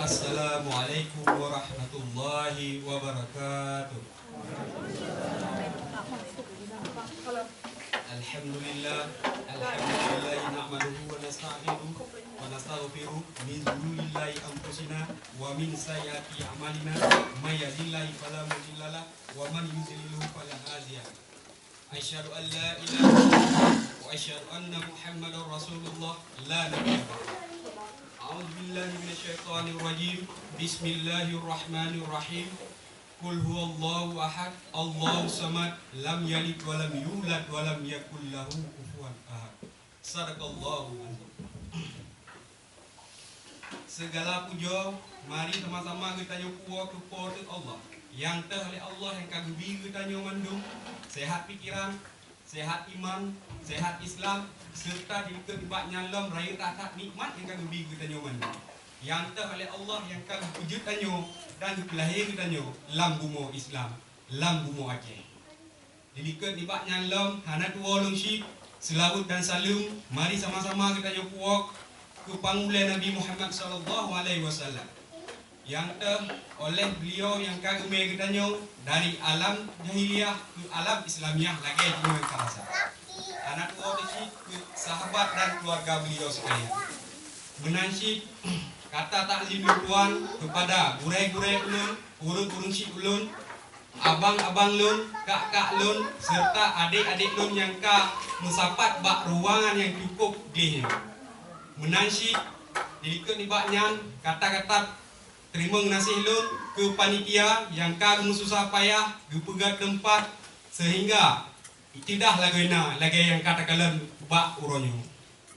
Assalamualaikum warahmatullahi wabarakatuh. Alhamdulillah nahmaduhu wa nasta'inuhu wa nastaghfiruh min dzunurillahi anfusina wa min sayyiati a'malina may yahdihillahu fala mudilla lahu wa man yudlil fala hadiya lahu. Asyhadu an la ilaha illallah wa asyhadu anna Muhammadar Rasulullah la nabiyya ba'dahu. A'udzubillahi minasyaitonir rajim. Bismillahirrahmanirrahim. Qul huwallahu ahad, Allahu samad, lam yalid wa lam yulad wa lam yakul lahu kufuwan ahad. Sadaqallahu azim. Segala puja mari sama-sama kita nyukur kepada Allah. Yang oleh Allah yang kagumi kita nyomandung sehat pikiran, sehat iman, sehat Islam, serta dibak nyalam raya tak nikmat yang kagumi kita nyomandung. Yang oleh Allah yang kagum wujud tanyo dan lahir kita nyo lam bumo Islam, lam bumo Aceh. Dilikat dibak nyalam hanat wolong syib selawat dan salam mari sama-sama kita nyo puak ke pangmulan Nabi Muhammad sallallahu alaihi wasallam. Yang oleh beliau yang kagum kita nyo dari alam jahiliyah ke alam Islamiah lagi dengan terasa. Anak wolong syib ke sahabat dan keluarga beliau sekalian. Menansyid kata taklim tuan kepada gurai-gurai ulun, urun-urun syik ulun, abang-abang lun, kak-kak lun, serta adik-adik lun yang mensapat bak ruangan yang cukup gih. Menansyid diikut dibaknyan kata-kata terima ngasih lun ke panitia yang susah payah gepegat tempat sehingga tidak lagi yang katakan bak uronyo.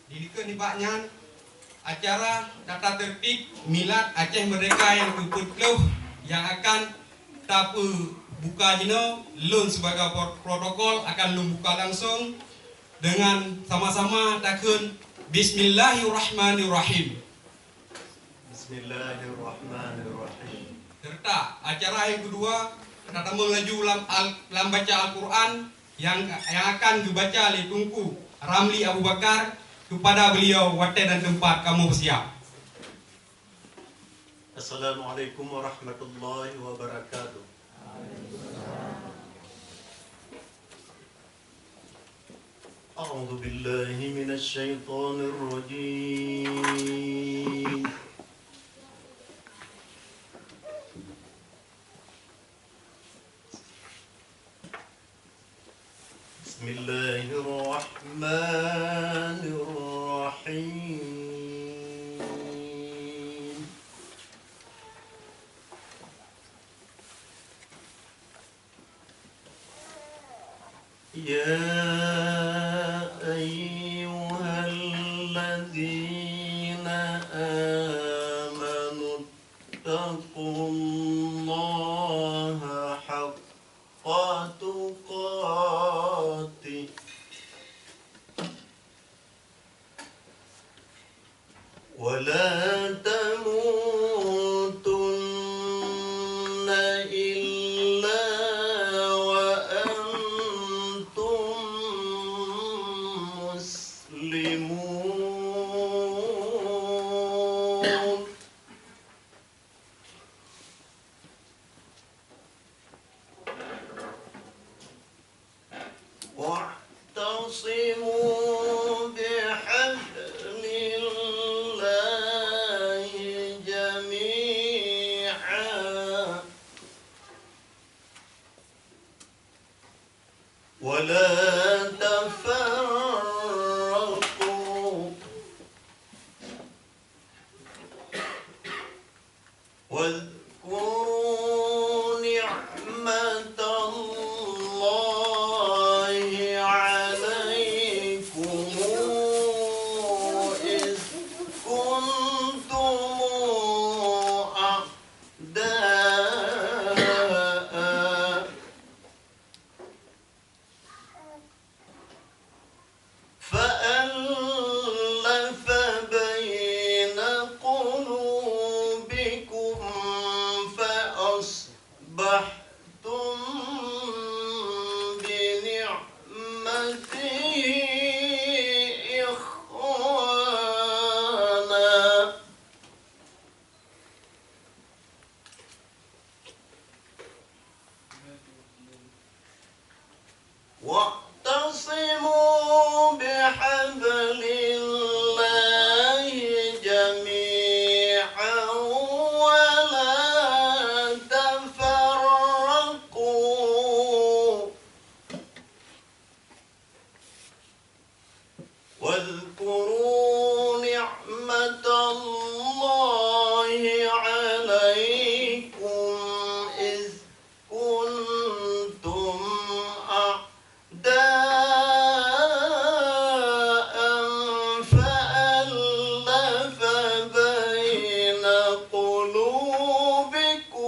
Diikut dibaknyan acara tata tertib milad Aceh Merdeka yang ke-40 yang akan buka jino lun sebagai protokol akan lun buka langsung dengan sama-sama takun Bismillahirrahmanirrahim. Bismillahirrahmanirrahim. Serta acara yang kedua kita melaju lam baca Al-Quran yang akan dibaca oleh Tunku Ramli Abu Bakar. Kepada beliau waktu dan tempat kamu bersiap. Assalamualaikum warahmatullahi wabarakatuh. A'udzu billahi minasy syaithanir rajim. Bismillahirrahmanirrahim. Ya ayyuhalladzina amanu taqullaha haqqa tuqatih wa la tamutunna illa wa antum muslimun. Wa'tasimu bihablillahi jami'an wa la tafarraqu واذكروا نعمة الله عليكم إذ كنتم أعداء واذكروا نعمة الله عليكم إذ كنتم أعداء فألف بين قلوبكم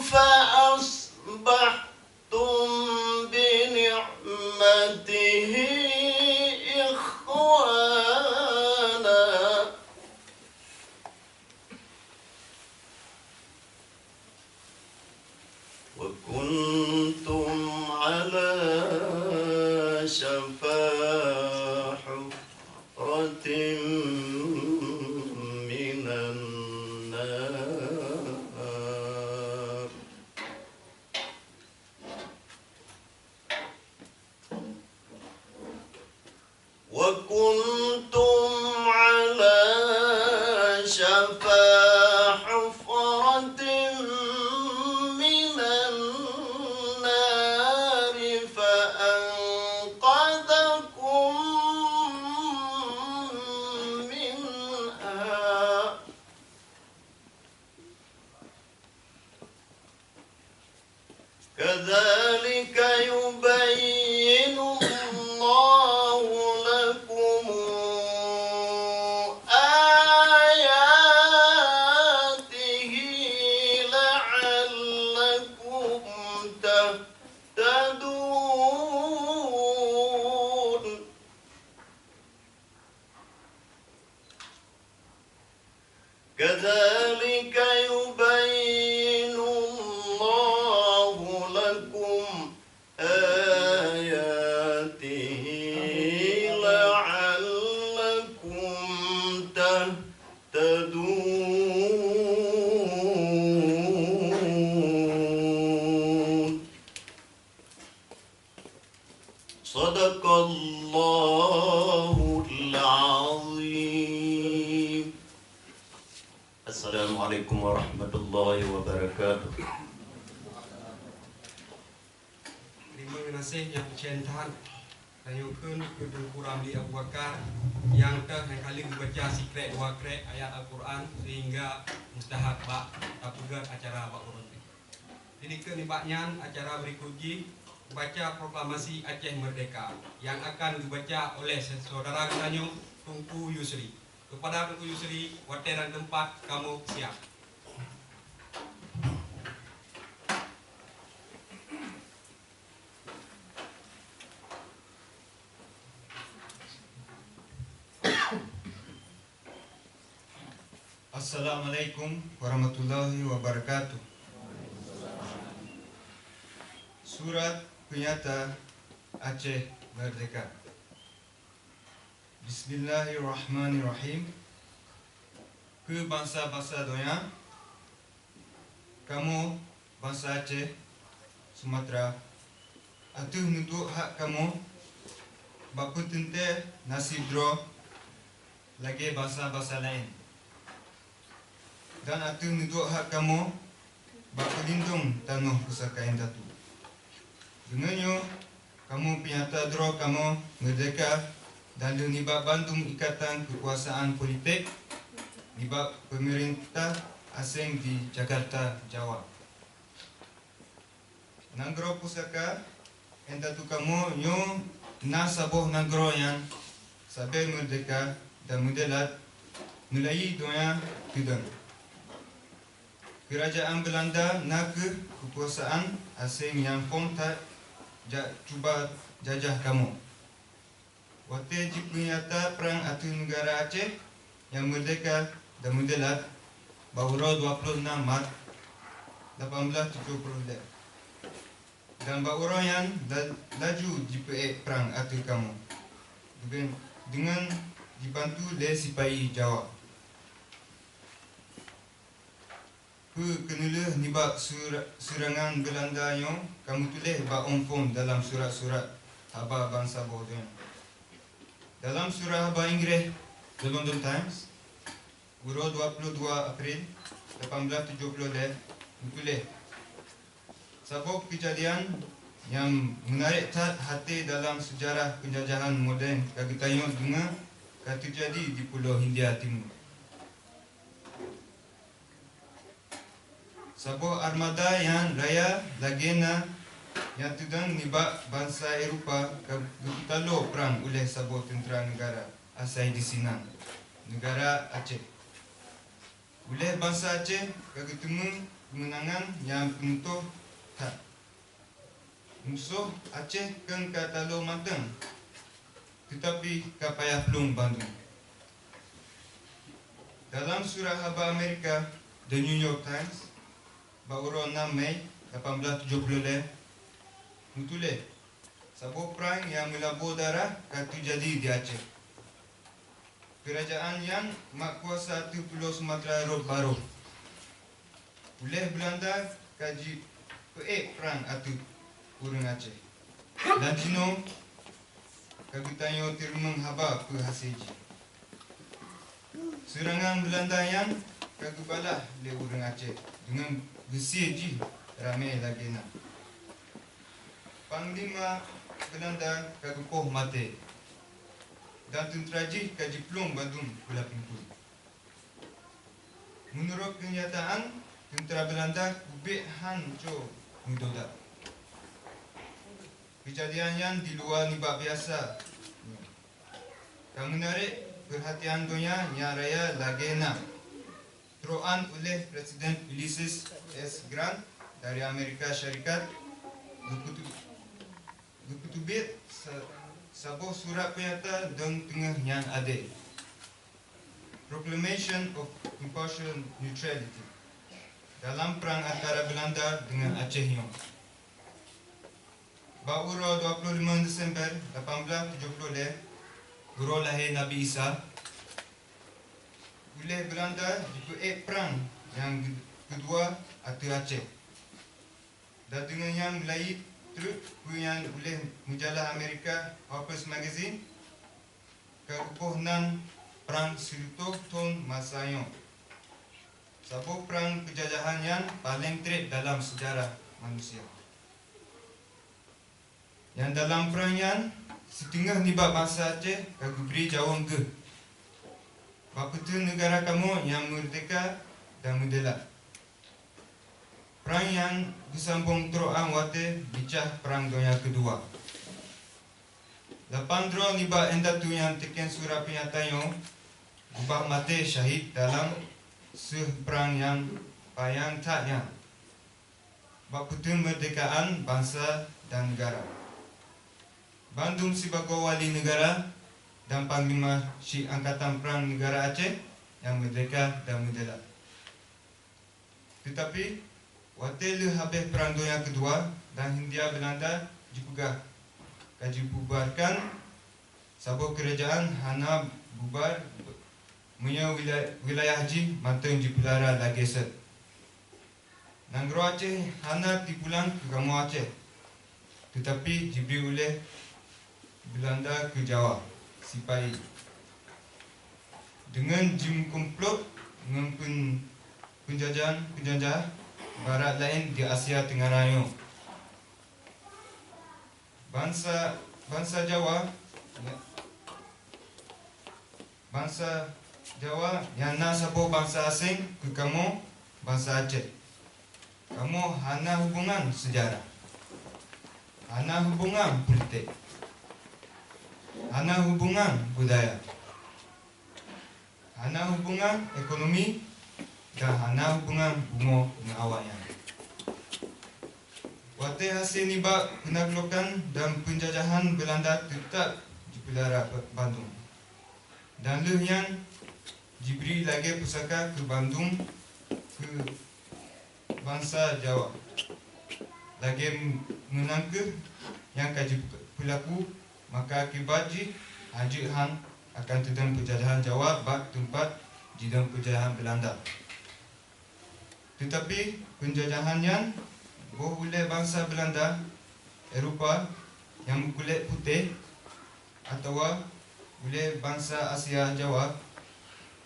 فأصبحتم بنعمته إخوانا وكنتم على شفا حفرة من النار وكنتم على شفا حفرة من النار فأنقذكم منها كذلك يبين الله لكم آياته لعلكم تهتدون كذلك يبين الله لكم آياته لعلكم تهتدون صدق الله العظيم. Assalamualaikum warahmatullahi wabarakatuh. Terima kasih yang cintaan Tanyukun Kudung Kuramli Abu Bakar yang kali membaca sikret dua krek ayat Al-Quran sehingga mustahak bak tapugat acara bak urut. Jadi kenibaknya acara berikutnya baca proklamasi Aceh Merdeka yang akan dibaca oleh saudara Tanyo Tunku Yusri. Kepada Tunku Yusri, waktu dan tempat kamu siap. Assalamualaikum warahmatullahi wabarakatuh. Surat Penyata Aceh Merdeka. Bismillahirrahmanirrahim. Ke bangsa-bangsa dunia, kamu bangsa Aceh, Sumatera, atuh nuntut hak kamu, bapa tente nasib draw lagi bangsa-bangsa lain. Dan atuh nuntut hak kamu, bapa lindung tanah pusaka yang datu. Dengannya, kamu penyata draw kamu merdeka dan nibat bantum ikatan kekuasaan politik nibat pemerintah asing di Jakarta, Jawa. Nanggro pusaka yang datu kamu yo nasaboh nanggro yang sabe merdeka dan modelat mulai doa tudang. Kerajaan Belanda nak kekuasaan asing yang pun tak cuba jajah kamu. Waktu penyata perang atas negara Aceh yang merdeka dan modelat baru 26 Maret 1870 dan baru yang laju JPA perang atas kamu dengan dibantu oleh Sipahi Jawa. Kenulah nibak serangan Belanda yang kamu tulis ba onfom dalam surat-surat haba bangsa Bodoh. Dalam surah haba Inggeris The London Times, Uro 22 April 1870 menulis, sabab kejadian yang menarik hati dalam sejarah penjajahan moden kaki tayong dengar terjadi di Pulau Hindia Timur. Sebuah armada yang raya Lagena yang sedang nibak bangsa Eropah bertalu perang oleh sebuah tentera negara asal di Sinan, negara Aceh. Oleh bangsa Aceh ketemu kemenangan yang penutup tak. Musuh Aceh kan katalu matang, tetapi kapayah pelung Bandung. Dalam surat khabar Amerika, The New York Times, baru 6 Mei 1870 menulis, sebuah perang yang melabur darah terjadi di Aceh. Kerajaan yang makkuasa Pulau Sumatera baru oleh Belanda kaji perang atau urang Aceh. Dan Cino kagutanyo terima haba ke hasilji. Serangan Belanda yang kagubalah le urang Aceh dengan besi ji ramai lagi na. Panglima Belanda kagupoh mati. Dan tentera ji kaji pelung Bandung pula pintu. Menurut kenyataan, tentera Belanda kubik hancur mudodak. Kejadian yang di luar nibak biasa. Yang menarik perhatian dunia yang raya Lagena teruan oleh Presiden Ulysses S. Grant dari Amerika Syarikat berkutubit sebuah surat pernyataan dan tengah yang adil, Proclamation of Impartial Neutrality, dalam perang antara Belanda dengan Aceh Nyong. Baru 25 Desember 1870 guru lahir Nabi Isa. Oleh Belanda dibuat perang yang kedua atau Aceh. Dan dengan yang mulai terus yang oleh majalah Amerika Harper's Magazine kerupuhan perang Sirutuh Tun Masayong. Sebuah perang penjajahan yang paling terik dalam sejarah manusia. Yang dalam perang yang setengah nibak bangsa Aceh kagu beri jawab ke bapa tu negara kamu yang merdeka dan merdela. Perang yang disambung teruang wate bicah perang dunia kedua. Lapan dro nibak endatu yang teken surat pernyataan ubah mati syahid dalam perang yang payang tak yang bapa tu merdekaan bangsa dan negara. Bandung sebagai wali negara dan Panglima Syekh Angkatan Perang Negara Aceh yang merdeka dan merdela. Tetapi, waktu habis Perang Dunia Kedua dan Hindia Belanda juga kaji bubarkan sebuah kerajaan hana bubar punya wilayah haji manteng di Pulara lagi set. Nanggro Aceh hana dipulang ke kamu Aceh, tetapi diberi oleh Belanda ke Jawa, Sipai. Dengan jim komplot dengan penjajah barat lain di Asia Tenggara. Bangsa Jawa yang nak sebuah bangsa asing ke kamu bangsa Aceh. Kamu hana hubungan sejarah, hana hubungan politik, hana hubungan budaya, hana hubungan ekonomi, dan hana hubungan bunga dengan awaknya. Waktu hasil nibak penaklukan dan penjajahan Belanda tetap di Pulara Bandung. Dan leh yang diberi lagi pusaka ke Bandung ke bangsa Jawa. Lagi menangkap yang kaji pelaku, maka akibat Haji Han akan tedang penjajahan Jawa bak tempat jidang penjajahan Belanda. Tetapi penjajahan yang oleh bangsa Belanda, Eropah yang kulit putih atau oleh bangsa Asia Jawa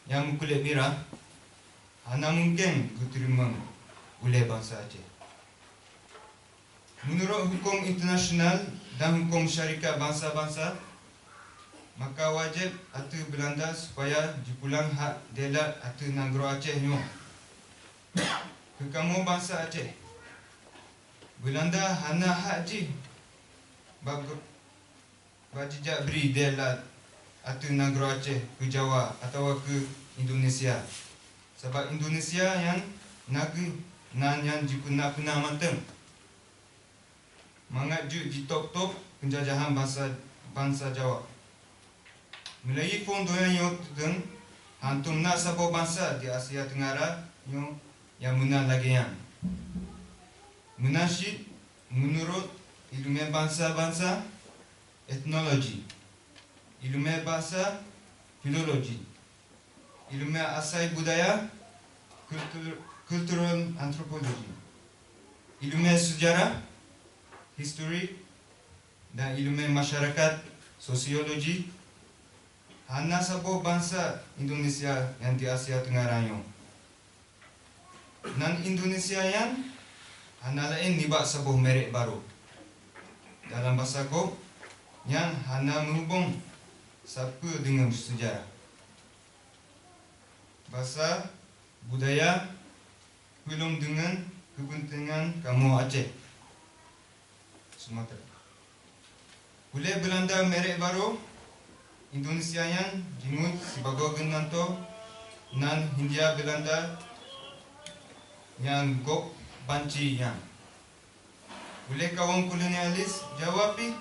yang berkulit merah hanya mungkin diterima oleh bangsa Aceh. Menurut hukum internasional dan hukum syarikat bangsa-bangsa, maka wajib atu Belanda supaya dipulang hak delat atu negara Aceh nyo ke kamu bangsa Aceh. Belanda hanya hak ji bajijak beri delat atu negara Aceh ke Jawa atau ke Indonesia. Sebab Indonesia yang negeri nan yang jipuna manteng mangaju ditop-top penjajahan bangsa Jawa. Melalui fondo yang dan hantum nak sabo bangsa di Asia Tenggara yang menang lagi yang menasyid menurut ilmu bangsa-bangsa etnologi, ilmu bahasa filologi, ilmu asal budaya cultural anthropology, ilmu sejarah history dan ilmu masyarakat sosiologi hanya sabo bangsa Indonesia yang di Asia Tenggara yo. Dan Indonesia yang hanya lain nibak sebuah merek baru dalam bahasa ko yang hanya menghubung siapa dengan sejarah, bahasa, budaya, belum dengan kepentingan kamu Aceh, Sumatera. Oleh Belanda merek baru Indonesia yang jingut sebagai genanto nan Hindia Belanda yang gok banci yang oleh kawan kolonialis jawapi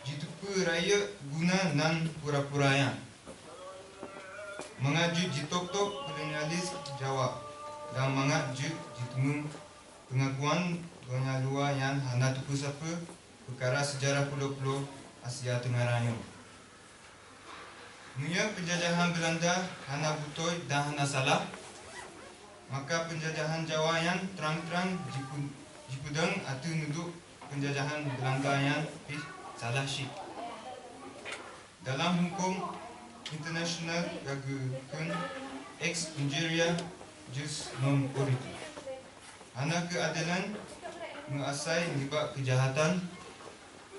jitu raya guna nan pura-pura yang mengaju jitok-tok kolonialis Jawa dan mengaju jitungung pengakuan dunia luar yang hana tuku sapa perkara sejarah pulau-pulau Asia Tenggara yo. Munya penjajahan Belanda hana butoi dan hana salah, maka penjajahan Jawa yang terang-terang jipudang atau nuduk penjajahan Belanda yang salah syik. Dalam hukum internasional gagukan ex injuria jus non purity. Hana keadilan mengasai nibak kejahatan,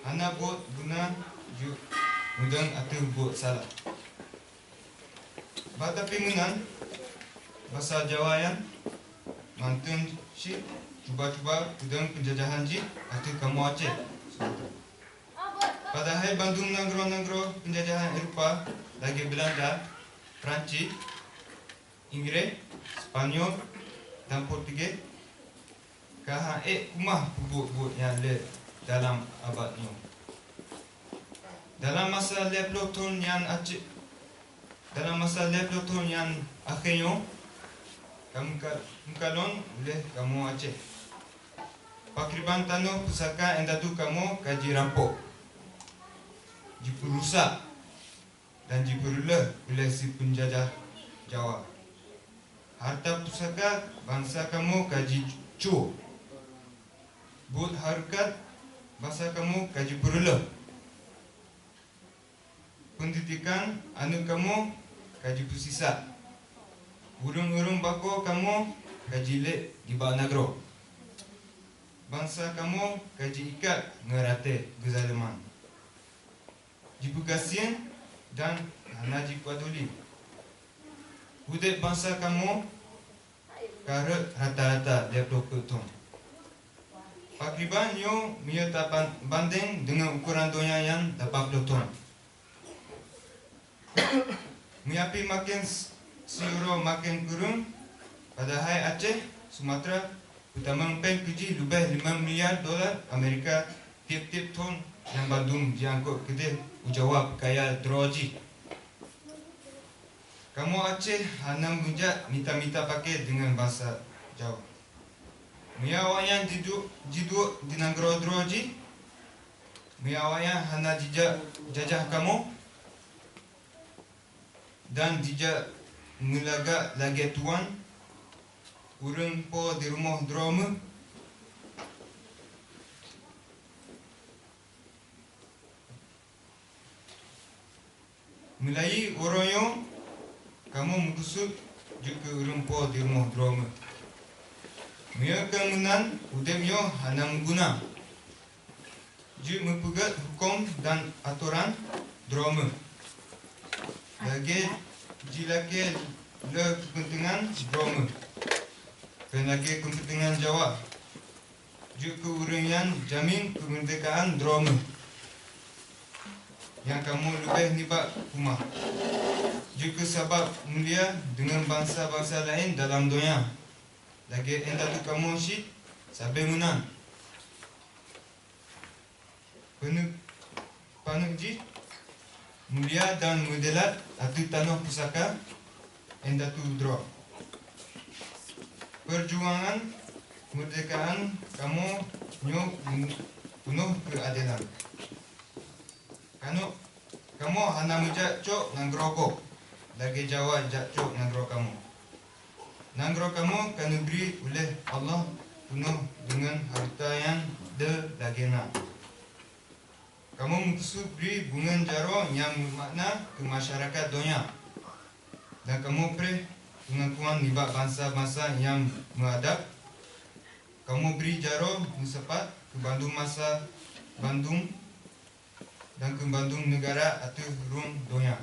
hana buat guna mudang atau buat salah. Tapi menang bahasa Jawa yang mantun si cuba-cuba udang penjajahan ji atau kamu Aceh. Padahal Bandung negara-negara penjajahan Eropah lagi Belanda, Perancis, Inggris, Spanyol dan Portugis KHE kumah bubuk-bubuk yang le dalam abad ini. Dalam masa 50 tahun yang akhirnya kamu kalon oleh kamu Aceh. Pakriban tanah pusaka yang datu kamu kaji rampok, diperusak dan diperuleh oleh si penjajah Jawa. Harta pusaka bangsa kamu kaji cu, buat harkat bangsa kamu kaji peruleh. Pendidikan anu kamu kaji pusisa. Urung-urung bako kamu kaji lek di bawah negara. Bangsa kamu kaji ikat ngerate kezaliman. Dibukasian dan hana dikuatuli. Budek bangsa kamu karet rata-rata 20 ton. Pakriban yo menyatakan banding dengan ukuran dunia yang 80 ton. Miapi makin siuro makin kurung, padahal Aceh, Sumatera, utama peng kuji lebih 5 miliar dolar Amerika tiap-tiap ton yang Bandung diangkut ke Jawa kaya droji. Kamu Aceh hanya mujak minta-minta pakai dengan bahasa Jawa. Miawayan jiduk di negara droji, miawayan hanya jajah kamu dan dijak melaga lagi tuan urang po di rumah drama mulai oroyo kamu mengusut juga rumpo di rumah drama. Mia kemunan udemyo hanam guna. Ju mempegat hukum dan aturan drama. Lagi jilake le kepentingan drama. Kenagi kepentingan Jawa. Ju keurian jamin kemerdekaan drama. Yang kamu lebih nibak rumah. Juga sebab mulia dengan bangsa-bangsa lain dalam dunia. Lagi entah tu kamu syid sampai menang. Panuji mulia dan modelat atau tanah pusaka entah tu draw. Perjuangan kemerdekaan kamu nyok penuh keadilan. Kamu hana menjacok nang gerokok. Lagi Jawa jacok nang gerok kamu. Nang gerok kamu kan diberi oleh Allah penuh dengan harta yang lagena. Kamu mutusuk beri bunga jaro yang bermakna ke masyarakat dunia. Dan kamu beri pengakuan nibak bangsa-bangsa yang mengadap. Kamu beri jaro musapat ke Bandung masa Bandung dan ke Bandung negara atau rum dunia.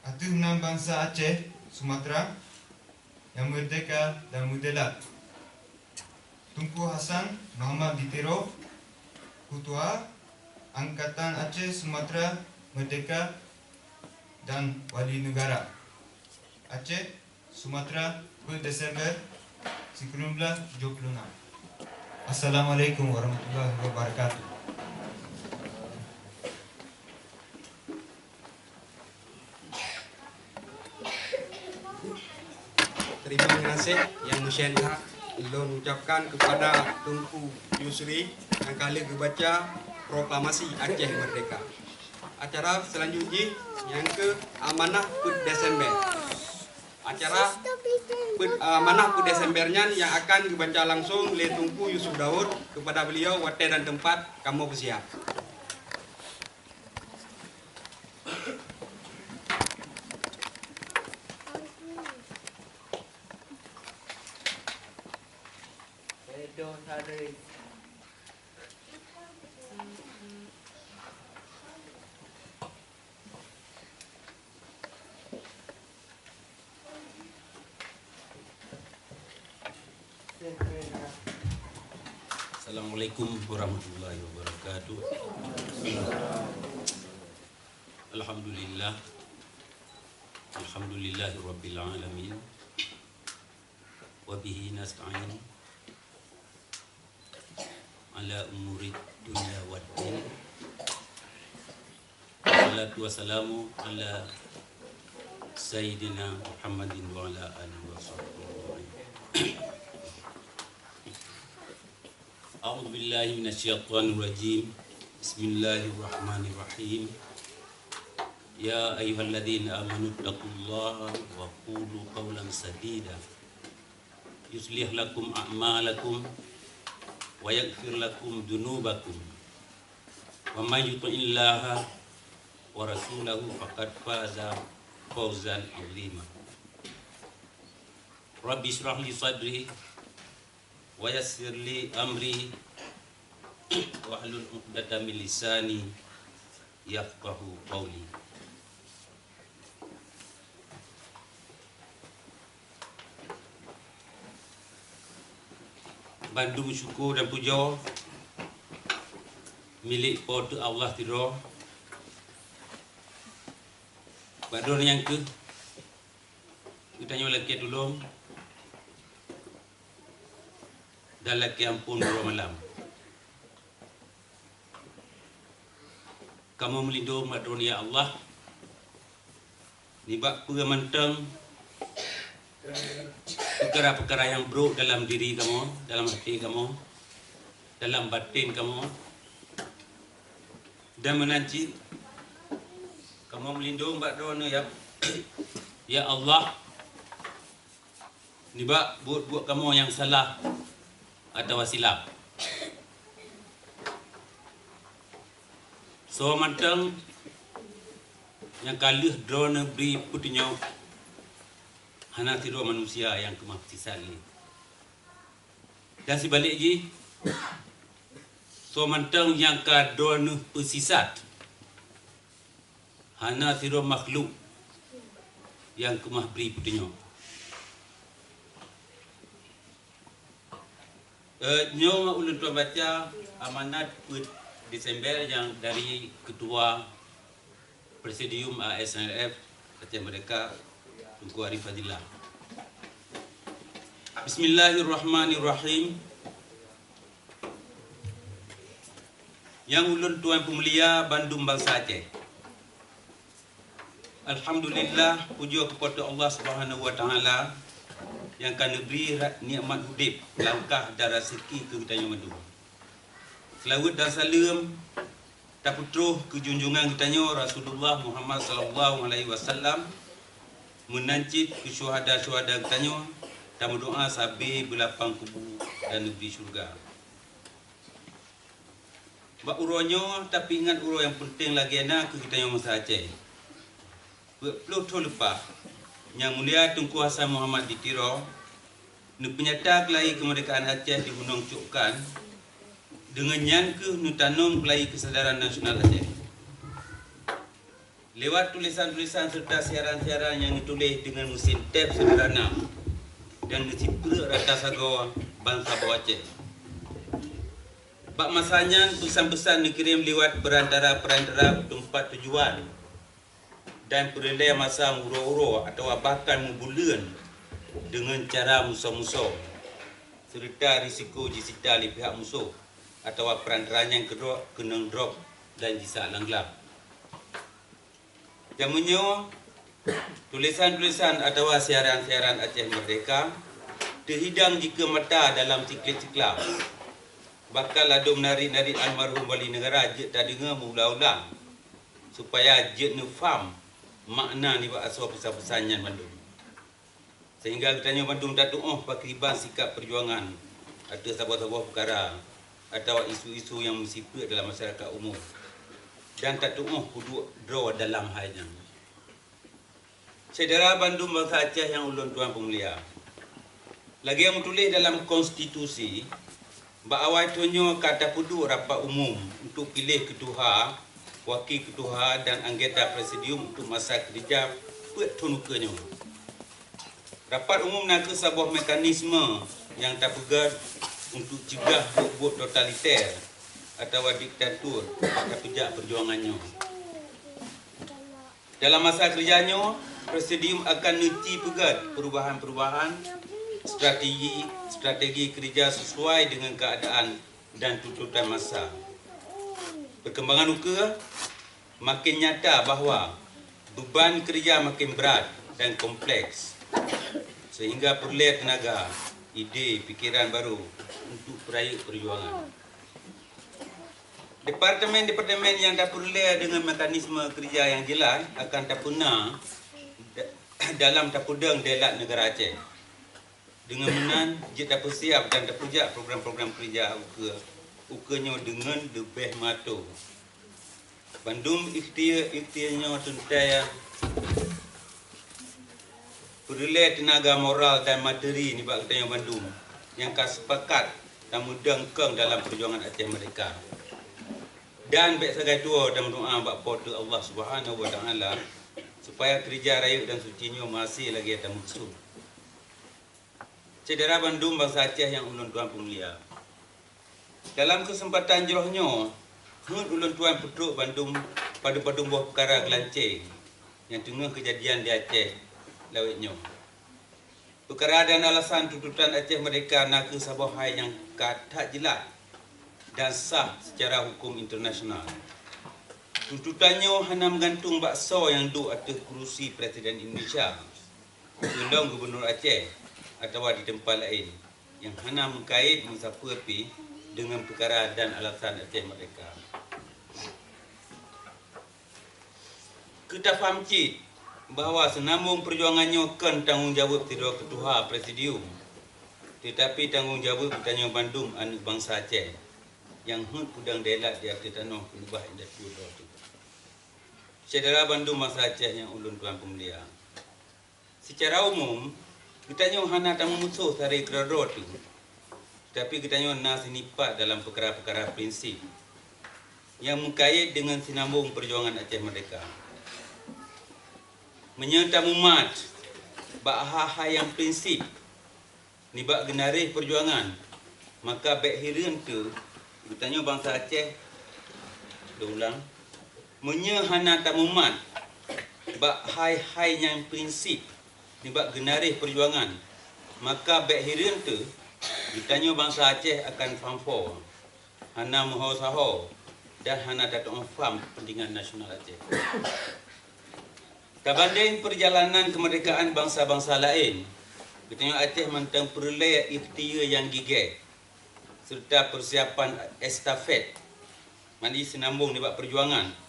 Atau 6 bangsa Aceh, Sumatera yang merdeka dan mudelat. Tunku Hasan Muhammad Ditero, Ketua Angkatan Aceh Sumatera Merdeka dan Wali Negara Aceh Sumatera 10 Desember 1976. Assalamualaikum warahmatullahi wabarakatuh. Terima kasih yang Musyenha Ilon ucapkan kepada Tunku Yusri yang kali membaca proklamasi Aceh Merdeka. Acara selanjutnya yang ke amanah PUT Desember. Acara amanah PUT Desembernya yang akan dibaca langsung oleh Tunku Yusuf Daud kepada beliau waktu dan tempat kamu bersiap. Assalamualaikum warahmatullahi wabarakatuh. Alhamdulillah. Alhamdulillahirabbil alamin. Wa bihi nasta'in ala umuri dunya waddin. Wassalatu wassalamu ala sayyidina Muhammadin wa ala alihi wasahbihi. A'udzu billahi minasyaitonir rajim. Bismillahirrahmanirrahim. Ya ayyuhalladzina amanu taqullaha wa qulu qawlan sadida. Yuslih lakum a'malakum wa yaghfir lakum dzunubakum. Wa may yuti'illaha wa rasulahu faqad faza fawzan 'azima. Rabbi shrah li sadri wa yassir li amri wahlul 'uqdatam min lisani yafqahu qawli. Bandung syukur dan puja milik pada Allah Tiro. Badon yang ke kita nyolaki dulu dan laki ampun dua malam. Kamu melindungi madon ya Allah. Nibak pengamantang perkara-perkara yang buruk dalam diri kamu, dalam hati kamu, dalam batin kamu, dan menanti kamu melindungi madon ya ya Allah. Nibak buat kamu yang salah atau silap. So mantang yang kaluh drone beri putinyo hana tiro manusia yang kemah sisali. Dan sebalik ji so mantang yang ka drone pesisat hana tiro makhluk yang kemah beri putinyo. Nyo ulun tua baca amanat Desember yang dari Ketua Presidium ASNF Aceh Merdeka Tunku Arif Fadilah. Bismillahirrahmanirrahim. Yang ulun tuan pemulia Bandung Bangsa Aceh. Alhamdulillah, puji kepada Allah Subhanahu wa taala yang kan beri nikmat hidup, langkah dan rezeki ke kita yang madu. Selawat dan salam tak putuh ke junjungan kita Rasulullah Muhammad sallallahu alaihi wasallam, menancit ke syuhada-syuhada kita dan berdoa sabi belapang kubu dan negeri syurga. Bak uronyo tapi ingat uro yang penting lagi ana ke kita yang masa Aceh. Perlu lupa yang mulia Tunku Hasan Muhammad Ditiro nu penyata kelai kemerdekaan Aceh di Gunung Cukkan dengan nyangke nu tanum kelai kesadaran nasional Aceh. Lewat tulisan-tulisan serta siaran-siaran yang ditulis dengan mesin tap sederhana dan dicipta rata sagawa bangsa bawah Aceh. Bak masanya pesan-pesan dikirim lewat perantara tempat tujuan dan perlai masa muro-uro atau bahkan membulan dengan cara musuh-musuh serta risiko disita oleh pihak musuh atau perantaranya yang kedua kena drop dan jisa langlap. Jamunyo tulisan-tulisan atau siaran-siaran Aceh Merdeka terhidang jika mata dalam ciklat-ciklat. Bakal ada menarik-narik almarhum wali negara je tak dengar mengulang-ulang supaya je nu faham makna ni buat asal pesan-pesannya Bandung. Sehingga katanya Bandung tak pakriban sikap perjuangan ada sebuah-sebuah perkara atau isu-isu yang mensiput dalam masyarakat umum. Dan tak kudu draw dalam halnya. Saudara Bandung Bangsa Aceh yang ulun tuan pemulia. Lagi yang tulis dalam konstitusi bahawa itunya kata pudu rapat umum untuk pilih ketua, wakil ketua dan anggota presidium untuk masa kerja petunuknya. Rapat umum nak sebuah mekanisme yang tak pegat untuk cegah buat totaliter atau diktatur pada pejak perjuangannya. Dalam masa kerjanya, presidium akan nuci pegat perubahan-perubahan strategi kerja sesuai dengan keadaan dan tuntutan masa. Perkembangan uka makin nyata bahawa beban kerja makin berat dan kompleks sehingga perlu tenaga, ide, fikiran baru untuk perayaan perjuangan. Departemen-departemen yang tak perlu dengan mekanisme kerja yang jelas akan tak pernah dalam tapudang delat negara Aceh. Dengan menan je tak persiap dan tak pujak program-program kerja ukanya dengan lebih matu. Bandung ikhtiarnya tuntai perlai tenaga moral dan materi ni bak katanya Bandung yang sepakat dan mudangkang dalam perjuangan Aceh Merdeka. Dan baik segai tua dan berdoa bak pada Allah Subhanahu wa taala supaya kerja raya dan sucinya masih lagi ada musuh. Saudara Bandung Bangsa Aceh yang ulun tuan pemulia. Dalam kesempatan jerohnya, ulun tuan putruk Bandung pada buah perkara gelancing yang tengah kejadian di Aceh lawitnya. Perkara dan alasan tuntutan Aceh Merdeka nak ke sebuah hal yang tak jelas dan sah secara hukum internasional. Tuntutannya hanya menggantung bakso yang duduk atas kerusi Presiden Indonesia, undang Gubernur Aceh atau di tempat lain yang hanya mengkait mensapu-api dengan perkara dan alasan Aceh Merdeka. Kita faham cik bahawa senambung perjuangannya kan tanggungjawab tidak ketua presidium, tetapi tanggungjawab bertanya Bandung anak bangsa Aceh yang pudang delat di atas tanah pelubah industri itu. cedera Bandung masa Aceh yang ulun tuan pemulia. Secara umum, kita nyo hana tamu musuh dari kerado tu. Tapi kita nyo nas nipat dalam perkara-perkara prinsip yang mengkait dengan sinambung perjuangan Aceh Merdeka. Menyerta umat bak hal yang prinsip ni bak genarih perjuangan, maka baik hirin tu kita nyo bangsa Aceh ulang menyehana tamumat bak hai-hai yang prinsip ni bak genarih perjuangan, maka baik hirin tu kita nyo bangsa Aceh akan fampo hana moho saho dan hana datuk faham kepentingan nasional Aceh. Terbanding perjalanan kemerdekaan bangsa-bangsa lain, kita nyo Aceh mentang peroleh ikhtiar yang gigih serta persiapan estafet mandi sinambung ni bak perjuangan.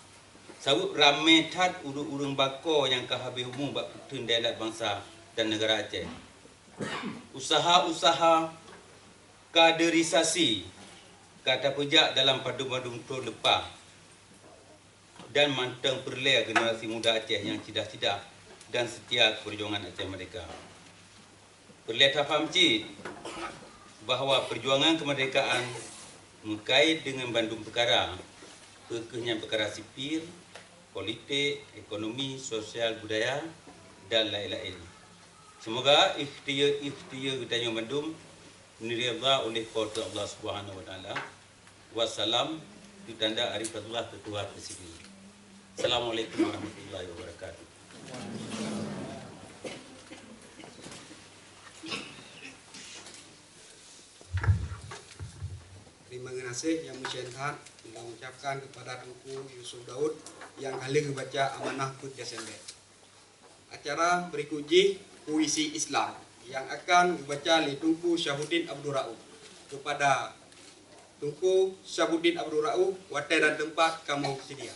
Sabut ramai tat urung-urung bako yang kehabis umum bak putun dialat bangsa dan negara Aceh. Usaha-usaha kaderisasi kata pejak dalam padu-padu tur lepas dan manteng perleh generasi muda Aceh yang cerdas-cerdas dan setia perjuangan Aceh Merdeka. Perleh tak faham cik bahawa perjuangan kemerdekaan mengkait dengan bandung perkara, kekenyan perkara sipil, politik, ekonomi, sosial, budaya dan lain-lain. Semoga ikhtiar kita yang Bandung diridha oleh kuasa Allah Subhanahu wa taala. Wassalam, ditanda arifatullah ketua presiden. Assalamualaikum warahmatullahi wabarakatuh. Terima kasih yang mensyaitan bila mengucapkan kepada Tunku Yusuf Daud yang kali membaca amanah Kut Jasembe. Acara berikuti puisi Islam yang akan dibaca oleh Tunku Syahuddin Abdul Rauf. Kepada Tunku Syahuddin Abdul Rauf, waktu dan tempat kamu sedia.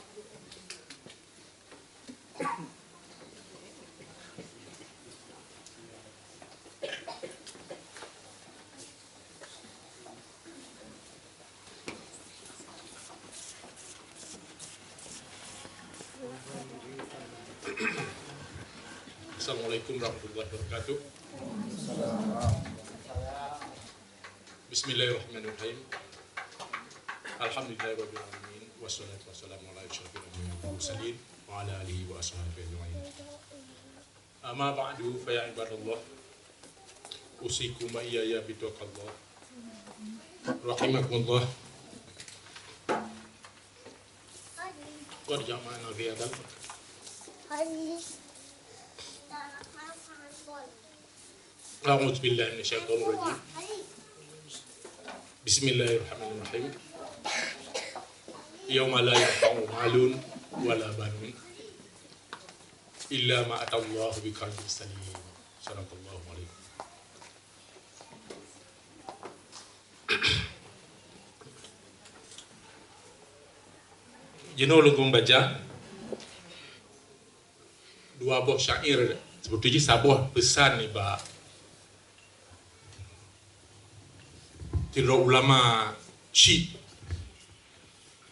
Assalamualaikum warahmatullahi wabarakatuh. Bismillahirrahmanirrahim. Alhamdulillahirabbil alamin wassalatu wassalamu ala asyrafil anbiya'i wal mursalin wa ala alihi wa ashabihi ajma'in. Amma ba'du fa ya ibadallah. Usikum wa iyaya bitaqallah. Rahimakumullah. Qad jama'na fi hadal A'udzu billahi minasyaitonir rajim. Bismillahirrahmanirrahim. Yauma la yanfa'u malun wala banun illa ma atallahu biqalbin salim. Shallallahu alaihi. Jenuh lungkung baca dua buah syair sebetulnya sebuah pesan ni ba tiro ulama Syiah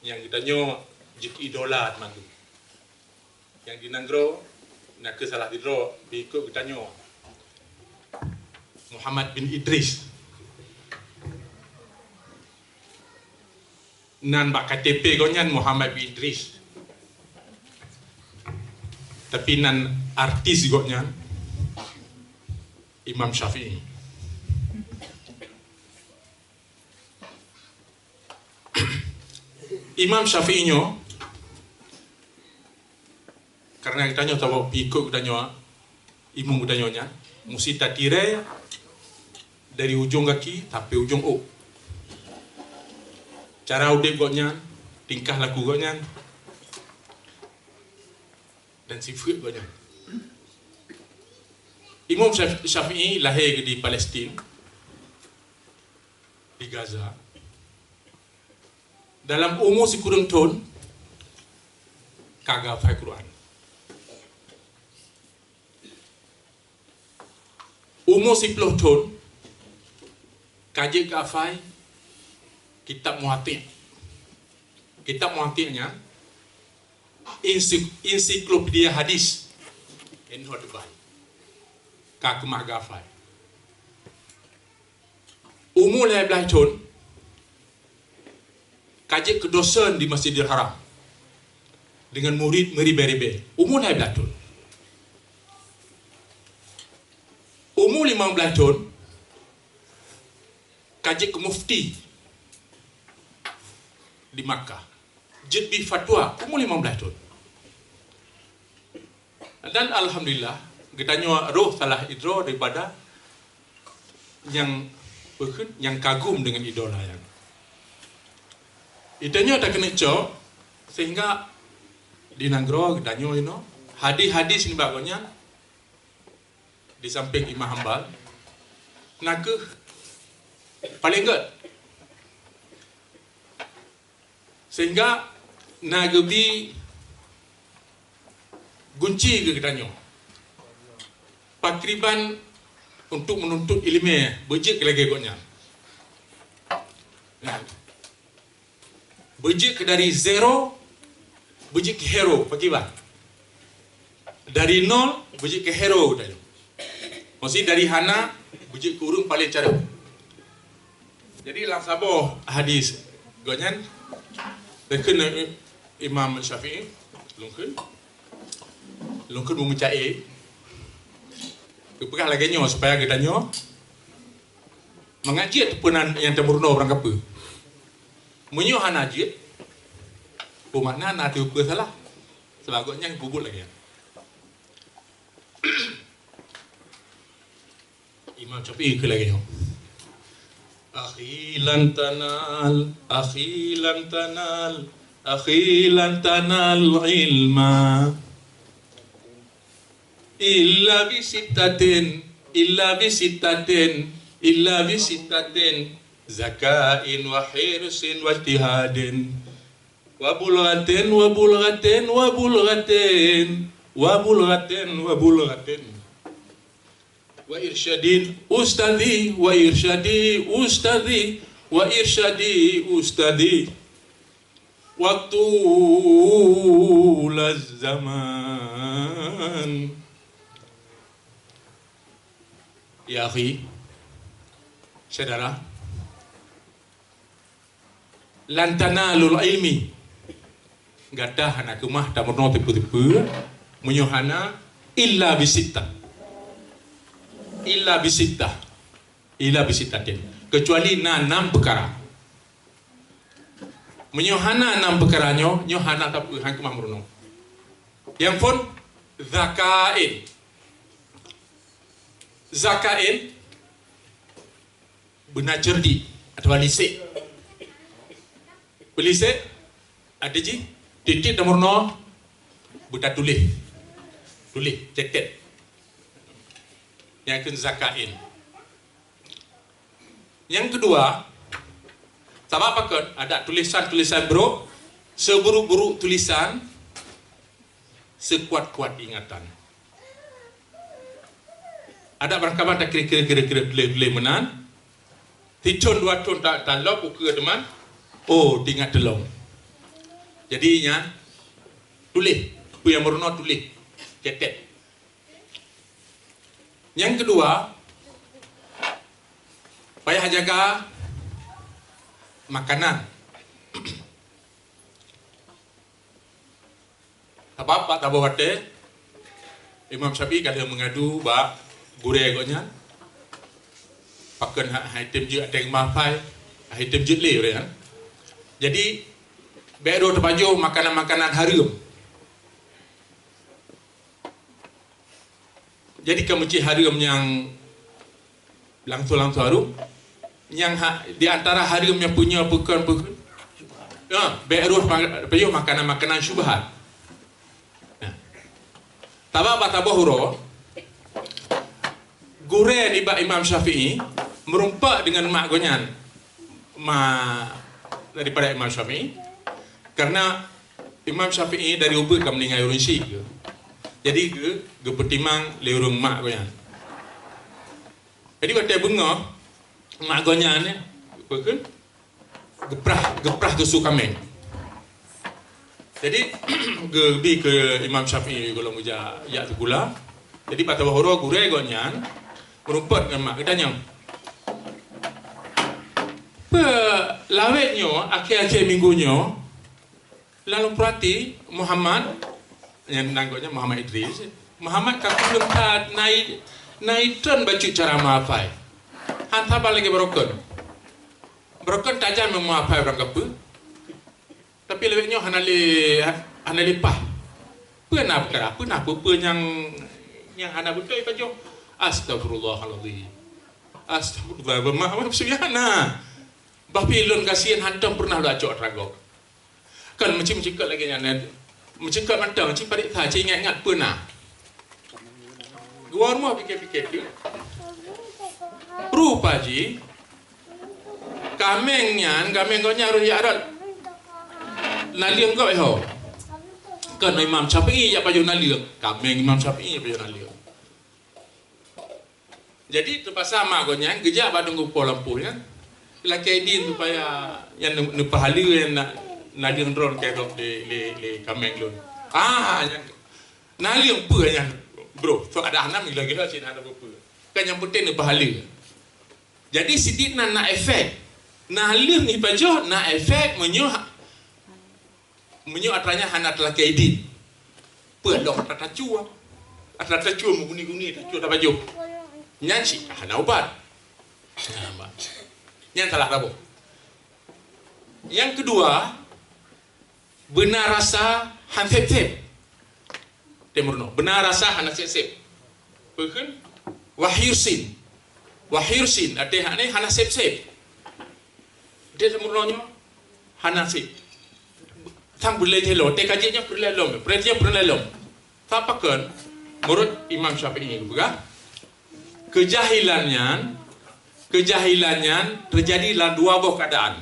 yang kita nyo jik idola mandu yang di Nanggro nak ke salah tidro ikut kita nyo Muhammad bin Idris nan bak KTP gonyan Muhammad bin Idris tapi nan artis gonyan Imam Syafi'i. Imam Syafi'i nyo karena kita nyo tahu pikuk kita nyo imam kita nyo nya mesti tatire dari ujung kaki sampai ujung o. Cara udip goknya, tingkah laku goknya dan sifat goknya. Imam Syafi'i lahir di Palestin, di Gaza. Dalam umur si kurang tahun, kagak hafal Quran. Umur 10 tahun, kaji hafal kitab Muhatir. Kitab Muhatirnya ensiklopedia hadis en hot bai ka ke mak gafai umur 15 tahun kaji kedosan di Masjidil Haram dengan murid meribe-ribe umur 15 tahun. Umur 15 tahun kaji ke mufti di Makkah. Jadi fatwa umur 15 tahun. Dan alhamdulillah kita nyawa roh salah idro daripada yang kagum dengan idola yang. Itanya tak kena cok sehingga di Nanggro kita nyawa hadis-hadis ni bagusnya di samping Imam Hanbal nak paling enggak sehingga nagebi gunci ke katanya pakriban untuk menuntut ilmu bejik lagi koknya bejik dari zero bejik ke hero pakriban dari nol bejik ke hero katanya maksudnya dari hana bejik ke urung paling cara jadi lang saboh hadis gonyan kena Imam Syafi'i lungkun memucai kepegah lagi nyo supaya kita nyo mengaji ataupun yang temurno orang kapa menyo hanajit bermakna nak tu salah sebagusnya bubuk lagi Imam Syafi'i ke lagi nyo Akhi lan tanal ilma illa bisitatin zakain wa hirsin wa ijtihadin wa bulghatin wa irsyadin ustadi waktu zaman ya akhi saudara lantanalul ilmi gadah anak rumah tak pernah tipu-tipu menyohana illa bisitatin kecuali 6 perkara menyohana 6 perkaranya nyohana tak hang kemah merono yang pun zakain benar cerdik atau lisik belisik ada ji titik nomor 0 buta tulis ceket yang akan zakain yang kedua sama paket ada tulisan bro seburuk-buruk tulisan sekuat-kuat ingatan ada barangkali tak kira-kira boleh menan ticun 2 ton tak lop ke teman oh tinggal telong jadinya tulis pu yang merono tulis cetek yang kedua payah jaga makanan apa tak bawa teh Imam Syafi'i kalau mengadu bak gureh gonya pakai item je ada yang mahal item je le kan jadi bedo terbaju makanan-makanan harum jadi kemuci harum yang langsung harum yang di antara harum yang punya bukan bedo terbaju makanan-makanan syubhat tabah huro gureh di bak Imam Syafi'i merumpak dengan mak gonyan daripada Imam Syafi'i karena Imam Syafi'i dari ubah ke meninggal urun syik ke jadi ke petimang leurung mak gonyan jadi waktu bunga mak gonyan geprah ke sukamen Jadi bi ke Imam Syafi'i golong uja ya tu gula. Jadi pada bahoro gure gonyan merumput dengan mak kita nyang. Lawetnyo akhir-akhir minggunya lalu perhati Muhammad yang nanggonya Muhammad Idris. Muhammad kata belum naik turn baju cara maafai. Hantar balik berokon. Berokon tajam memaafai orang kepu. Tapi lewatnya hanali pah. Pernah perkara, pernah apa yang hana betul itu. Astagfirullahaladzim. Astagfirullah. Maaf suyana. Bapi lon kasihan hantam pernah dah acok ragok. Kan macam lagi yang mencikap mantau, macam padik tak ingat pernah. Gua rumah fikir-fikir tu. Rupa ji, kameng gonya harus ya adat. Naliang kau ehau. Kan Imam Syafi'i ya paju naliang. Kameng Imam Syafi'i ya paju naliang. Jadi terpaksa mak gonya gejak badung ku lampu kan. Laki din supaya yang nupahalu yang naliang drone kedok di kameng lun. Yang naliang apa yang bro, so ada anak gila-gila sih ada apa. Kan yang penting nupahalu. Jadi sidit na efek. Naliang ni pajo na efek menyo atranya hanat laki din. Pelok tata cua. Tata cua muguni-guni tata cua pajo. Nyanci hana ubat. Yang salah tahu. Yang kedua, benar rasa hansep-sep. Temurno, benar rasa hansep-sep. Bukan? Wahirsin. Wahirsin, ada hak ni hansep-sep. Dia temurnonya hansep. Tang boleh telo, tekajinya boleh lom, perhatian boleh lom. Apa kan? Menurut Imam Syafi'i juga, kejahilannya terjadi dalam dua buah keadaan.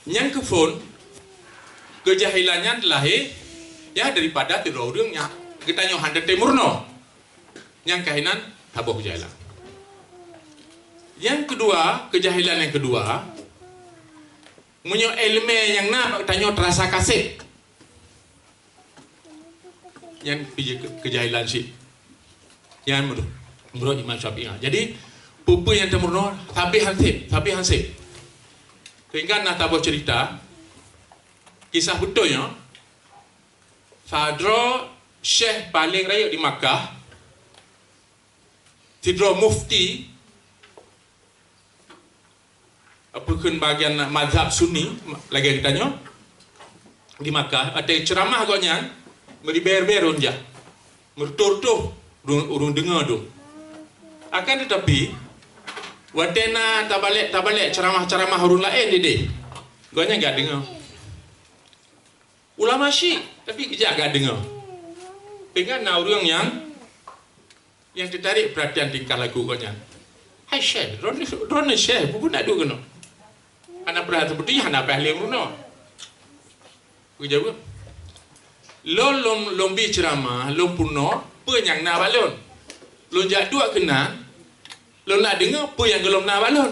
Yang kefun kejahilannya lahir ya daripada terorongnya kita nyohan temurno. Yang kahinan tabuh kejahilan. Yang kedua, kejahilan yang kedua menyo elemen yang nak tanya terasa kasih. Yang kejahilan sih. Yang menurut Imam Syafi'i. Jadi pupu yang temurno tapi hansip. Sehingga nak tabuh cerita kisah betulnya Sadro Syekh paling raya di Makkah Sidro Mufti apakah bagian mazhab Sunni lagi ditanya di Makkah ada ceramah agaknya meriber-ber unja mertur-tur urung dengar tu akan tetapi wadena tabalik ceramah-ceramah urung lain dede. Gonya enggak dengar. Ulama Syiah tapi kejak enggak dengar. Pengen orang yang tertarik perhatian tingkah lagu gonya. Hai Syekh, Ron Syekh buku nak duk kena. Anak perhatian seperti anak ahli runo. Kejap. Lombi ceramah, lom puno, penyang na balon. Lon jak dua kena lo nak dengar apa yang gelom nak balon.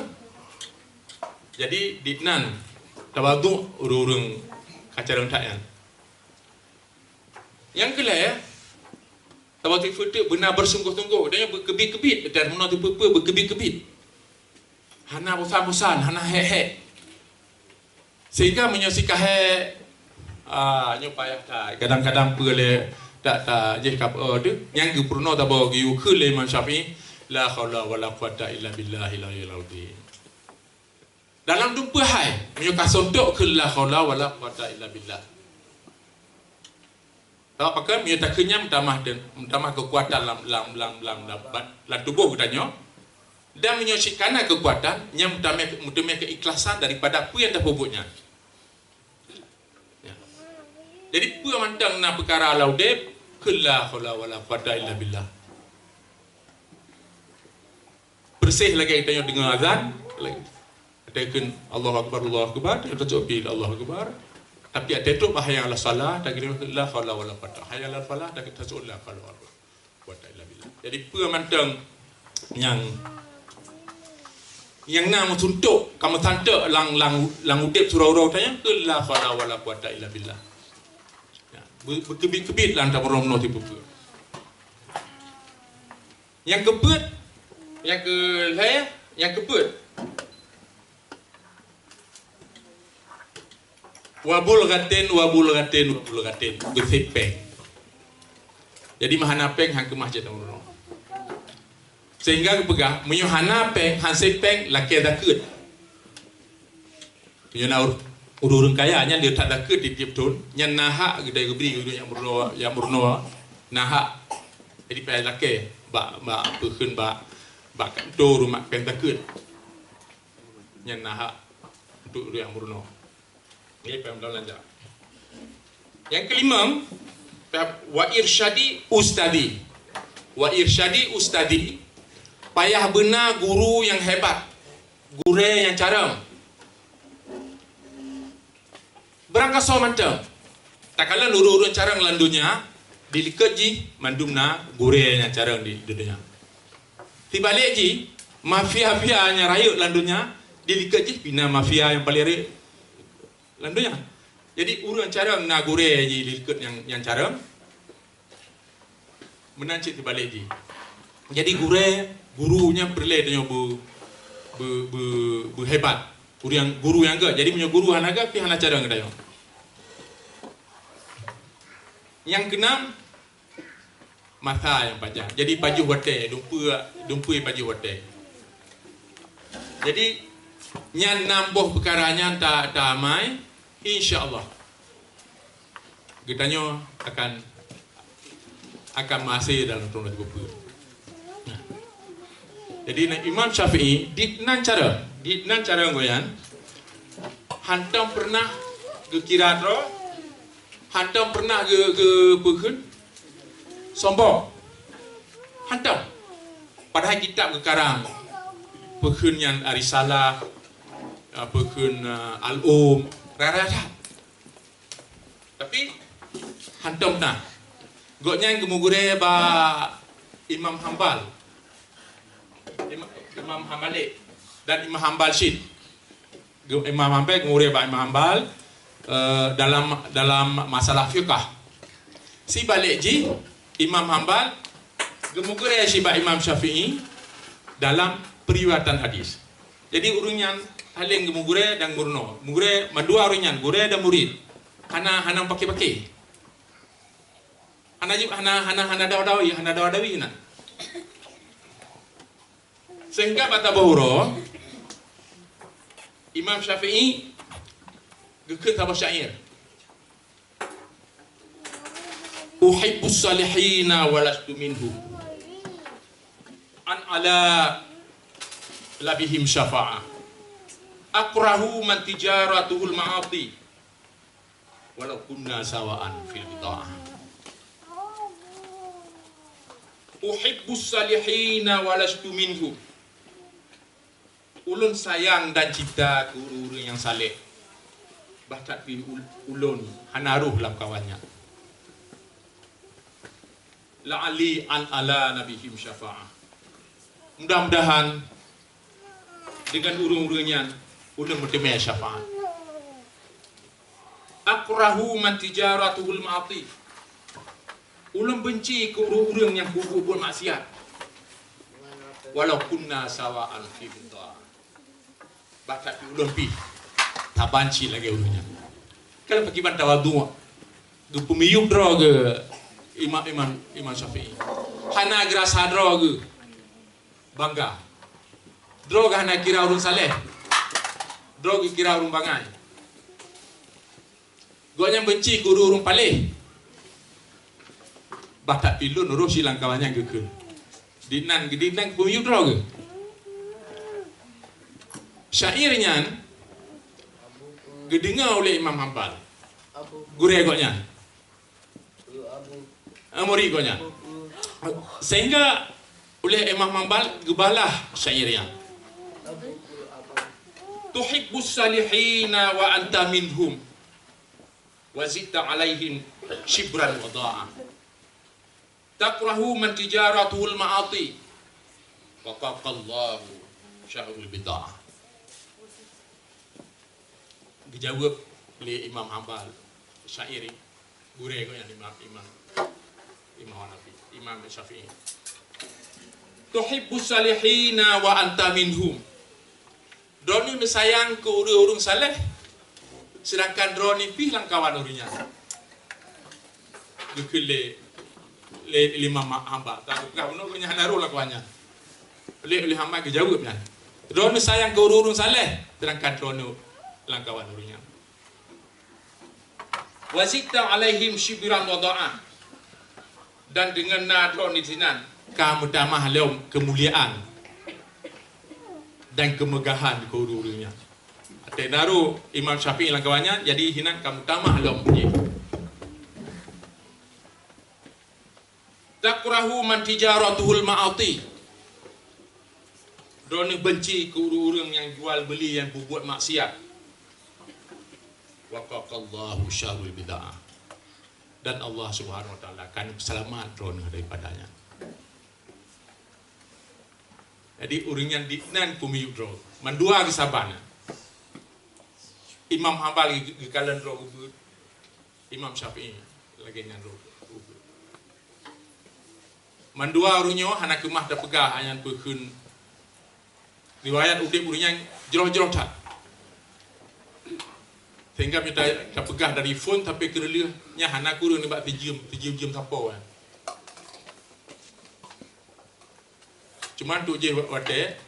Jadi ditnan tawadu urung kacarang tayan. Yang kelai tawadu futu benar bersungguh-sungguh dan berkebit-kebit dan mana tu apa berkebit-kebit. Hana bosan-bosan, hana he. Sehingga menyaksikan nyupaya kadang-kadang boleh tak je kap tu yang gupurno tabo giu khule Imam Syafi'i la haula wala quwata illa billahil aliyil azim. Dalam jumpa hai menyuka sontok ke la haula wala quwata illa billah. Tahu pakai menyuka kenyam tambah kekuatan dalam tubuh katanya dan menyaksikan kekuatan yang mutamai keikhlasan daripada apa yang dah bobotnya. Ya. Jadi apa mandang nak perkara laudep ke la haula wala quwata illa billah. Bersih lagi kita dengar azan lagi. Tekan Allahu Akbar kita cobi Allahu Akbar. Tapi ada tu bahaya ala salah tak kira la haula wala quwata. Hayya ala falah tak kita la haula wala quwata illa billah. Jadi apa mantang yang yang nama suntuk kamu tantak lang udip surau-urau tanya ke la fala wala quwata illa billah. Ya, berkebit-kebit lah antara romno tipu. Yang kebet, yang kebet. Wabul gaten besepeng. Jadi mahana peng hang ke masjid romno. Sehingga pegang menyuhana peng han sepeng laki dakut. Menyuna ururun kayanya dia tak dakut di tiap tahun. Yang naha gedai gebri yang murno naha. Jadi pai laki ba pekun ba kantor rumah peng dakut. Yang naha untuk yang murno. Ini pai belanja. Yang kelima wa irsyadi ustadi. Wa irsyadi ustadi. Payah benar guru yang hebat, guru yang carang. Berangkat so macam. Tak kala urun carang landunya dilikat ji mandumna guru yang carang di dunia. Tibalik ji mafia yang rayuk landunya dilikat ji bina mafia yang paling rayuk landunya. Jadi urun carang na guru ji dilikat yang carang menancik tibalik ji. Jadi gurunya perle dia hebat. Guru yang ke. Jadi punya guru hanaga pi hana cara ngadayo. Yang keenam mata yang panjang. Jadi baju hotel, dumpu baju hotel. Jadi nyan nambuh perkaranya tak amai, insya-Allah. Kitanya akan masih dalam tahun 2020. Jadi Imam Syafi'i di nan cara goyan hantam pernah ke kiradro, hantam pernah ke pekun sombong, hantam padahal kitab ke karang pekun yang Arisalah, pekun Al-Um rara-rara, tapi hantam nah goknya yang kemugure ba Imam Hambal, Imam Hambali dan Imam Hambal Syed. Imam Hambal ngure ba Imam Hambal dalam masalah fiqh. Si balik ji Imam Hambal gemugure si ba Imam Syafi'i dalam periwatan hadis. Jadi urunyan haling gemugure dan murno. Mugure madua urunyan gure dan murid. Hana pakai. Hana dawi na. Sehingga kata bahura Imam Syafi'i gekut sama syair. Uhibbus salihina walastu minhum an ala labihim syafa'ah akrahu man tijaratuhul ma'ati walau kunna sawa'an fil bida'ah. Uhibbus salihina walastu minhum. Ulun sayang dan cinta ke orang yang saleh. Bahkan ulun hanaruh dalam kawannya. La'ali an ala nabihim syafa'ah. Mudah-mudahan dengan urung-urungnya ulun bertemu syafaat. Akrahu man tijaratuhul ma'ati. Ulun benci ke urung-urung yang kubur maksiat. Walau kunna sawa'an fi bid'ah. Bakat ulun pi tak banci lagi ulunnya. Kalau pergi bantah wadu du pemiyuk dro ke Imam Syafi'i. Hana gerasa dro ke bangga. Dro ke hana kira urun saleh. Dro ke kira urun bangai. Gonya benci guru urun paleh. Batak pilun uruh silang kawannya ke. Dinan pemiyuk dro ke. Syairnya didengar oleh Imam Hambal. Guru egoknya. Murid egoknya. Sehingga oleh Imam Hambal gebalah syairnya. Tuhibbus salihina wa anta minhum wa zidta alaihim shibran wa da'a. Takrahu man tijaratuhul ma'ati wa qaqallahu syahrul bid'ah. dijawab oleh Imam Hambal syairi gurih yang Imam Hanafi, Imam Syafi'i. Tuhibbus salihina wa anta minhum. Droni sayang ke urung saleh, sedangkan droni pih lang kawan urunya. Dukule le Imam Hambal, tak kau nak punya naruh lah kawannya. Oleh hamba ke jawabnya. Droni sayang ke urung saleh, sedangkan droni lang kawan urunya. Wazikta alaihim shibiran wada'ah. Dan dengan nadron di sini kamu tamah leom kemuliaan dan kemegahan di kururunya. Ada naru Imam Syafi'i lang kawannya, jadi hinan kamu tamah leom punya. Takrahu man tijaratuhul ma'ati. Drone benci kururung yang jual beli yang berbuat maksiat. Waqaqallahu syarrul bid'ah. Dan Allah Subhanahu wa taala akan selamat drone daripadanya. Jadi uringan di nan kumi dro. Mandua ke sabana. Imam Hambal di kalan dro ubud. Imam Syafi'i lagi nyan dro ubud. Mandua urunyo hana kemah da pegah ayan pekun. Riwayat udip uringan jero-jero tak. Sehingga kita pegah dari phone tapi kerela nya hana kurun ni bak terjem tapau kan. Cuma tu je wate.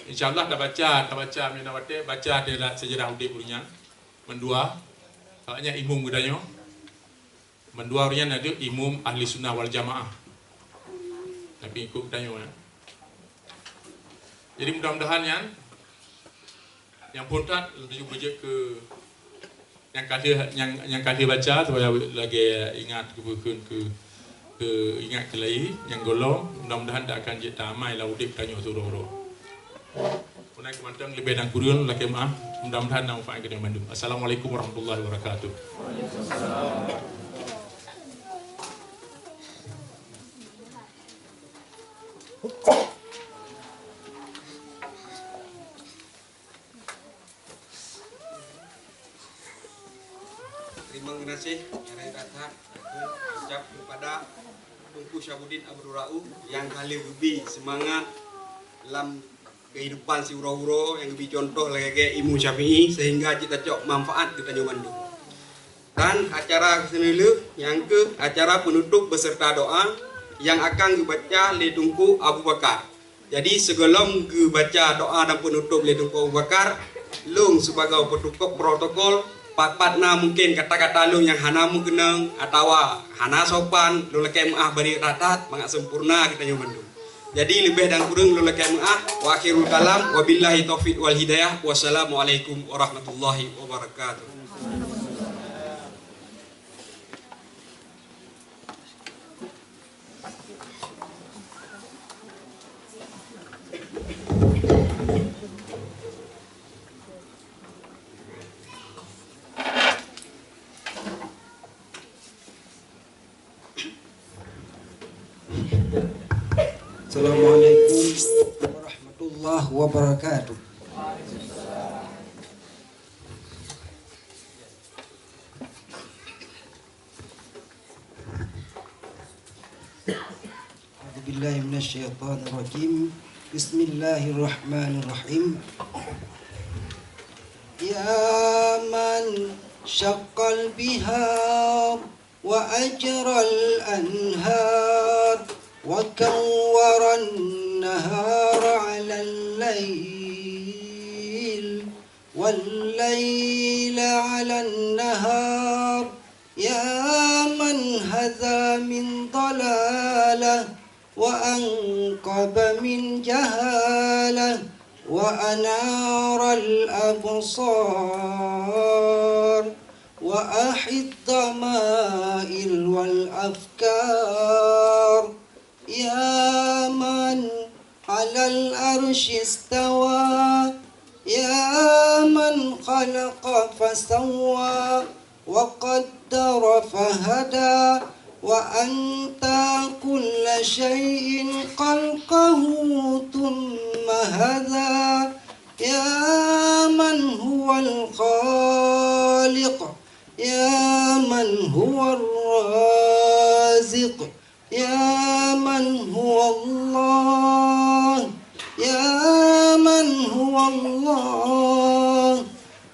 InsyaAllah dah baca mina wate baca dia sejarah udip uringan. Mendua soalnya imum gedanyo. Mendua uringan ada imum ahli sunnah wal jamaah. Tapi ikut gedanyo kan. Jadi mudah-mudahan yang pontat lebih bejek ke yang kali baca supaya lagi ingat ke ingat ke lagi yang golong, mudah-mudahan tak akan jadi tamai lah udip tanya suruh-suruh. Punai kemantang lebih dan kurun lagi maaf, mudah-mudahan nak manfaat kita mandum. Assalamualaikum warahmatullahi wabarakatuh. Terima kasih yang kata ucap kepada Tunku Syabuddin Abdul Ra'u yang kali lebih semangat dalam kehidupan si uro-uro yang lebih contoh lagi ke Imam Syafi'i sehingga kita cok manfaat kita Bandung. Dan acara senelu yang ke acara penutup beserta doa yang akan dibaca oleh Tunku Abu Bakar. Jadi sebelum dibaca doa dan penutup oleh Tunku Abu Bakar, lung sebagai protokol patna mungkin kata-kata lu yang hanamu kenang atau hana sopan lu leke maah bari ratat mangak sempurna kita nyomandung. Jadi lebih dan kurang lu leke maah wa akhirul kalam wabillahi taufiq wal hidayah wassalamualaikum warahmatullahi wabarakatuh. Assalamualaikum warahmatullahi wabarakatuh. A'udzubillahi minasyaitonir rajim. Bismillahirrahmanirrahim. Ya man syaqqal bihar wa ajral anhar وكور النهار على الليل والليل على النهار يا من هذا من ضلالة وأنقب من جهالة وأنار الأبصار وأحي الضمائر والأفكار يا من على العرش استوى يا من خلق فسوى وقدر فهدى وأنت كل شيء خلقه ثم هدى يا من هو الخالق يا من هو الرازق يا من هو الله يا من هو الله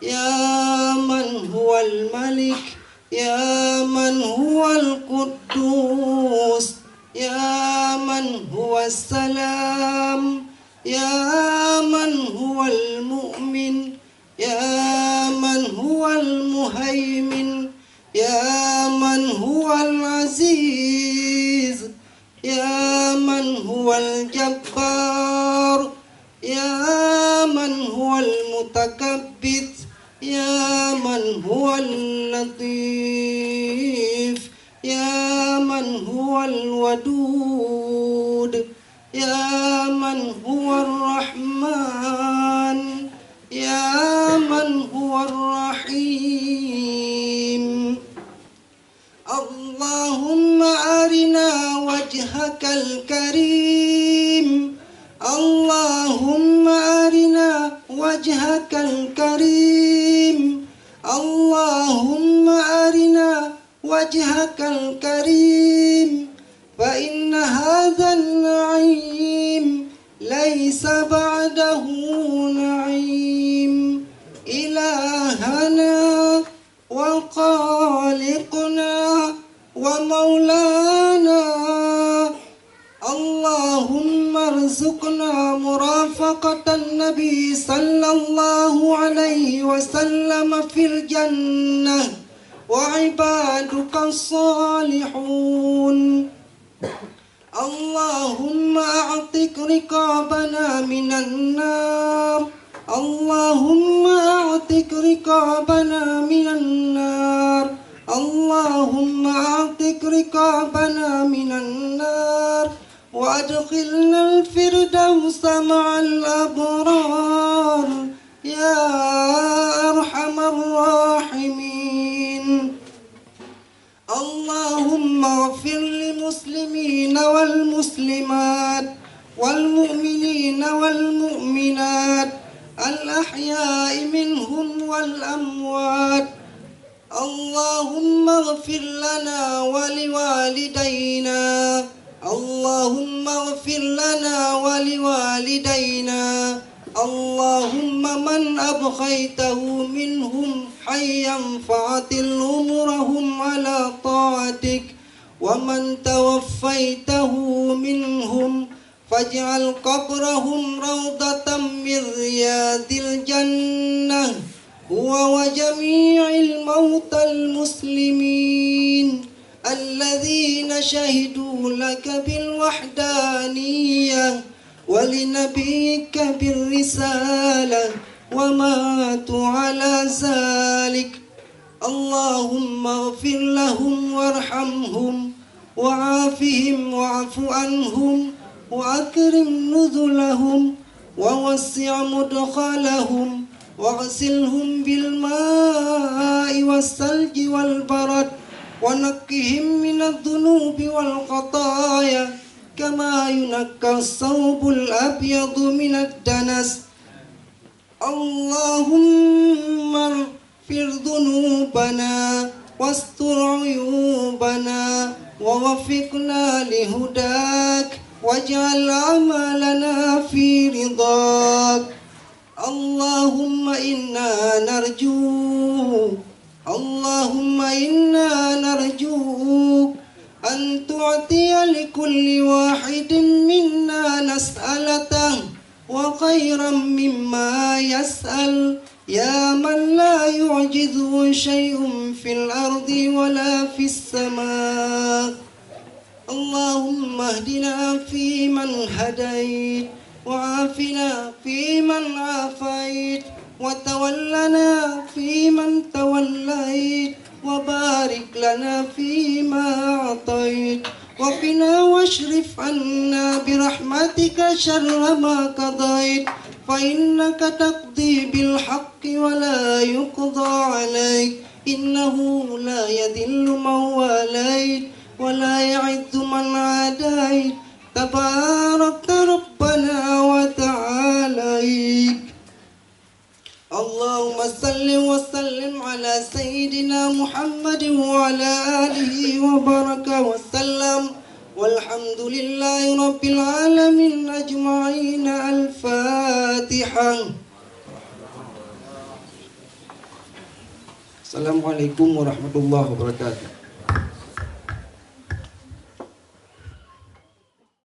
يا من هو الملك يا من هو القدوس يا من هو السلام يا من هو المؤمن يا من هو المهيمن يا من هو العزيز يا من هو الجبار يا من هو المتكبر يا من هو اللطيف يا من هو الودود يا من هو الرحمن يا من هو الرحيم اللهم أرنا وجهك الكريم اللهم أرنا وجهك الكريم اللهم أرنا وجهك الكريم فإن هذا النعيم ليس بعده نعيم إلهنا وخالقنا ومولانا اللهم ارزقنا مرافقة النبي صلى الله عليه وسلم في الجنة وعبادك الصالحون اللهم أعتق رقابنا من النار اللهم أعتق رقابنا من النار اللهم أعتق رقابنا من النار وأدخلنا الفردوس مع الأبرار يا أرحم الراحمين اللهم اغفر للمسلمين والمسلمات والمؤمنين والمؤمنات الأحياء منهم والأموات اللهم اغفر لنا ولوالدينا اللهم اغفر لنا ولوالدينا اللهم من أبقيته منهم حيا فعتل أمرهم على طاعتك ومن توفيته منهم فاجعل قبرهم روضة من رياض الجنة هو وجميع الموتى المسلمين الذين شهدوا لك بالوحدانية ولنبيك بالرسالة وماتوا على ذلك اللهم اغفر لهم وارحمهم وعافهم واعف عنهم وأكرم نزلهم ووسع مدخلهم واغسلهم بالماء والثلج والبرد ونقهم من الذنوب والخطايا كما ينقى الثوب الأبيض من الدنس اللهم اغفر ذنوبنا واستر عيوبنا ووفقنا لهداك واجعل عملنا في رضاك اللهم إنا نرجوك أن تعطي لكل واحد منا مسألته وخيرا مما يسأل يا من لا يعجزه شيء في الأرض ولا في السماء اللهم اهدنا فيمن هديت وعافنا فيمن عافيت وتولنا فيمن توليت وبارك لنا فيما أعطيت وقنا واصرف عنا برحمتك شر ما قضيت فإنك تقضي بالحق ولا يقضى عليك إنه لا يذل من واليت ولا يعز من عاديت تباركت ربنا وتعاليت اللهم صل وسلم على سيدنا محمد وعلى آله وبارك وسلم والحمد لله رب العالمين أجمعين. الفاتحة. Assalamualaikum warahmatullahi wabarakatuh.